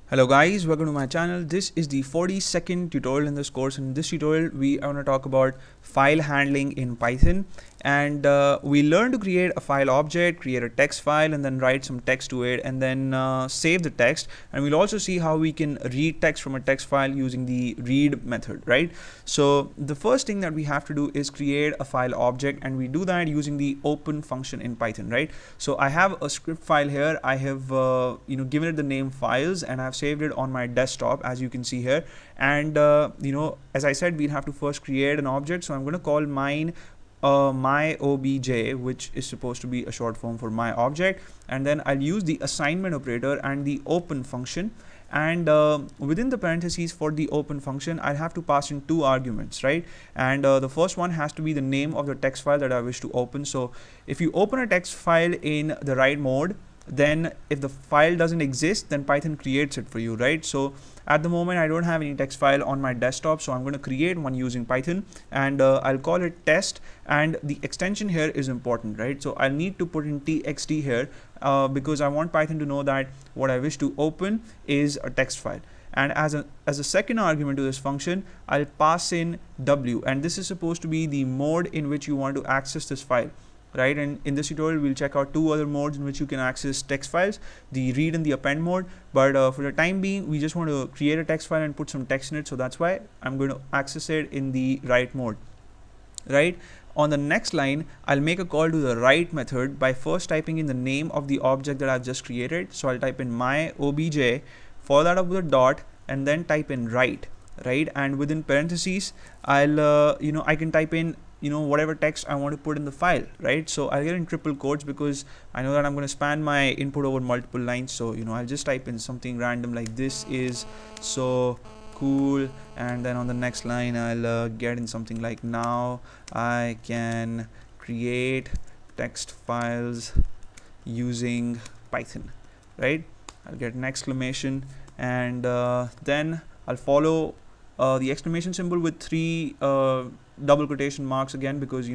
Hello guys, welcome to my channel. This is the 42nd tutorial in this course. In this tutorial we are going to talk about file handling in Python, and we learn to create a file object, create a text file, and then write some text to it, and then save the text. And we'll also see how we can read text from a text file using the read method, right? So the first thing that we have to do is create a file object, and we do that using the open function in Python, right? So I have a script file here. I have given it the name files, and I've saved it on my desktop, as you can see here. And as I said, we'll have to first create an object. So I'm going to call mine my obj, which is supposed to be a short form for my object, and then I'll use the assignment operator and the open function. And within the parentheses for the open function, I'll have to pass in two arguments, right? And the first one has to be the name of the text file that I wish to open. So if you open a text file in the write mode, then if the file doesn't exist, then Python creates it for you, right? So at the moment I don't have any text file on my desktop, so I'm going to create one using Python, and I'll call it test, and the extension here is important, right? So I'll need to put in txt here because I want Python to know that what I wish to open is a text file. And as a second argument to this function, I'll pass in w, and this is supposed to be the mode in which you want to access this file, right? And in this tutorial we'll check out two other modes in which you can access text files, the read and the append mode. But for the time being, we just want to create a text file and put some text in it, so that's why I'm going to access it in the write mode, right? On the next line, I'll make a call to the write method by first typing in the name of the object that I've just created. So I'll type in my obj, follow that up with a dot, and then type in write, right? And within parentheses, I'll I can type in whatever text I want to put in the file, right? So I'll get in triple quotes because I know that I'm going to span my input over multiple lines. So I'll just type in something random like this is so cool, and then on the next line I'll get in something like now I can create text files using Python, right? I'll get an exclamation, and then I'll follow the exclamation symbol with three double quotation marks again, because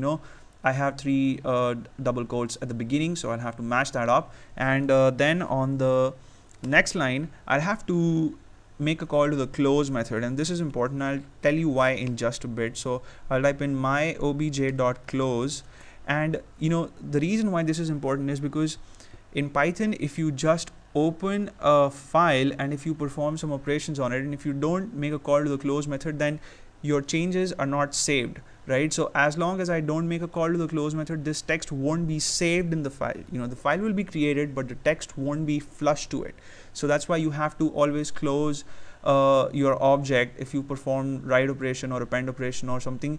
I have three double quotes at the beginning, so I'll have to match that up. And then on the next line I'll have to make a call to the close method, and this is important. I'll tell you why in just a bit. So I'll type in my obj.close, and the reason why this is important is because in Python, if you just open a file and if you perform some operations on it, and if you don't make a call to the close method, then your changes are not saved, right? So as long as I don't make a call to the close method, this text won't be saved in the file. The file will be created, but the text won't be flushed to it. So that's why you have to always close your object if you perform write operation or append operation or something,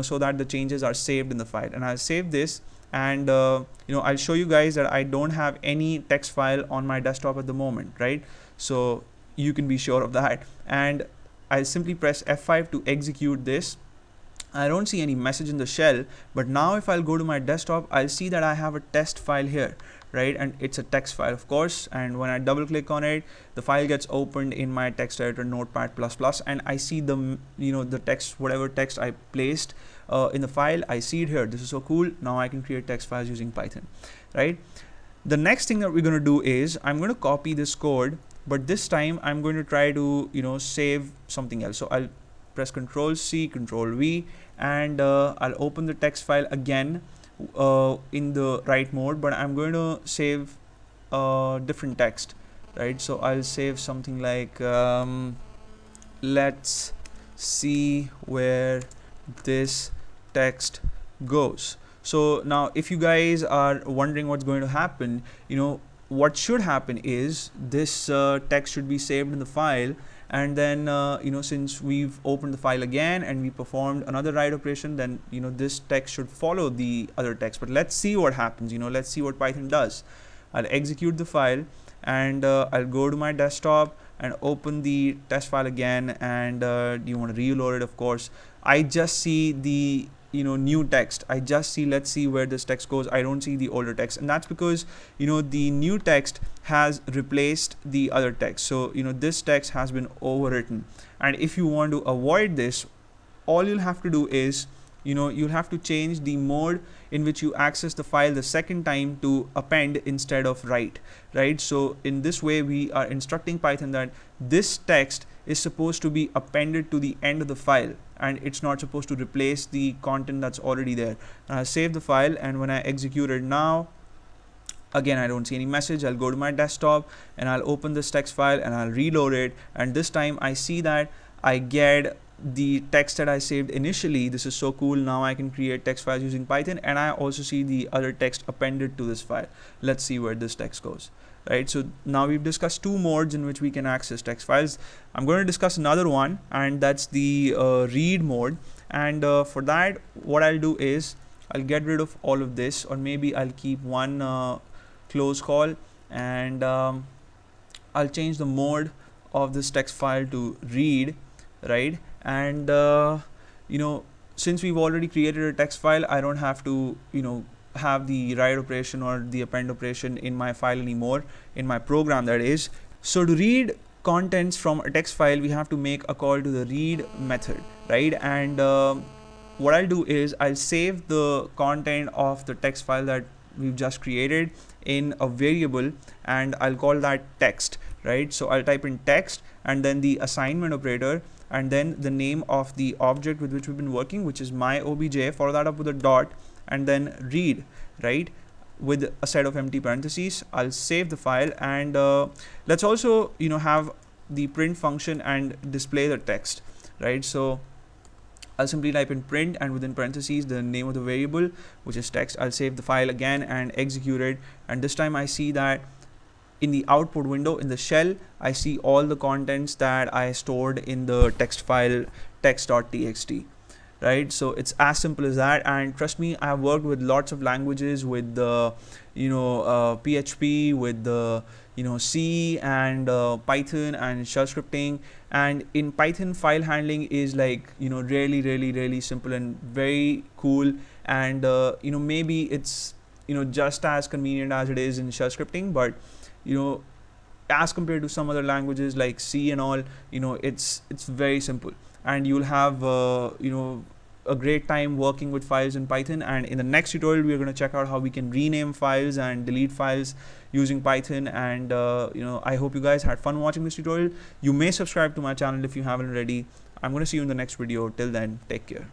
so that the changes are saved in the file. And I'll save this, and I'll show you guys that I don't have any text file on my desktop at the moment, right? So you can be sure of that. And I'll simply press F5 to execute this. I don't see any message in the shell, but now if I'll go to my desktop, I'll see that I have a test file here, right? And it's a text file, of course, and when I double click on it, the file gets opened in my text editor Notepad++, and I see the the text, whatever text I placed in the file, I see it here. This is so cool. Now I can create text files using Python, right? The next thing that we're going to do is I'm going to copy this code, but this time I'm going to try to save something else. So I'll press Ctrl+C, Ctrl+V, and I'll open the text file again in the write mode, but I'm going to save different text, right? So I'll save something like let's see where this text goes. So now if you guys are wondering what's going to happen, what should happen is this text should be saved in the file, and then since we've opened the file again and we performed another write operation, then this text should follow the other text. But let's see what happens. Let's see what Python does. I'll execute the file, and I'll go to my desktop and open the test file again, and you want to reload it, of course. I just see the new text. I just see, let's see where this text goes. I don't see the older text, and that's because the new text has replaced the other text. So this text has been overwritten, and if you want to avoid this, all you'll have to do is you'll have to change the mode in which you access the file the second time to append instead of write, right? So in this way we are instructing Python that this text is supposed to be appended to the end of the file, and it's not supposed to replace the content that's already there. And I'll save the file, and when I execute it now, again I don't see any message. I'll go to my desktop and I'll open this text file and I'll reload it, and this time I see that I get the text that I saved initially. This is so cool. Now I can create text files using Python, and I also see the other text appended to this file. Let's see where this text goes. Right, so now we've discussed two modes in which we can access text files. I'm going to discuss another one, and that's the read mode. And for that, what I'll do is I'll get rid of all of this, or maybe I'll keep one close call, and I'll change the mode of this text file to read, right? And since we've already created a text file, I don't have to have the write operation or the append operation in my file anymore, in my program that is. So to read contents from a text file, we have to make a call to the read method, right? And what I'll do is I'll save the content of the text file that we've just created in a variable, and I'll call that text, right? So I'll type in text and then the assignment operator, and then the name of the object with which we've been working, which is my obj, follow that up with a dot, and then read, right, with a set of empty parentheses. I'll save the file, and let's also have the print function and display the text, right? So I'll simply type in print and within parentheses the name of the variable, which is text. I'll save the file again and execute it, and this time I see that in the output window in the shell I see all the contents that I stored in the text file text.txt. Right, so it's as simple as that. And trust me, I have worked with lots of languages, with the PHP, with the C, and Python and shell scripting. And in Python, file handling is like really simple and very cool. And maybe it's just as convenient as it is in shell scripting, but as compared to some other languages like C and all, it's very simple, and you'll have a great time working with files in Python. And in the next tutorial, we're going to check out how we can rename files and delete files using Python. And I hope you guys had fun watching this tutorial. You may subscribe to my channel if you haven't already. I'm going to see you in the next video. Till then, take care.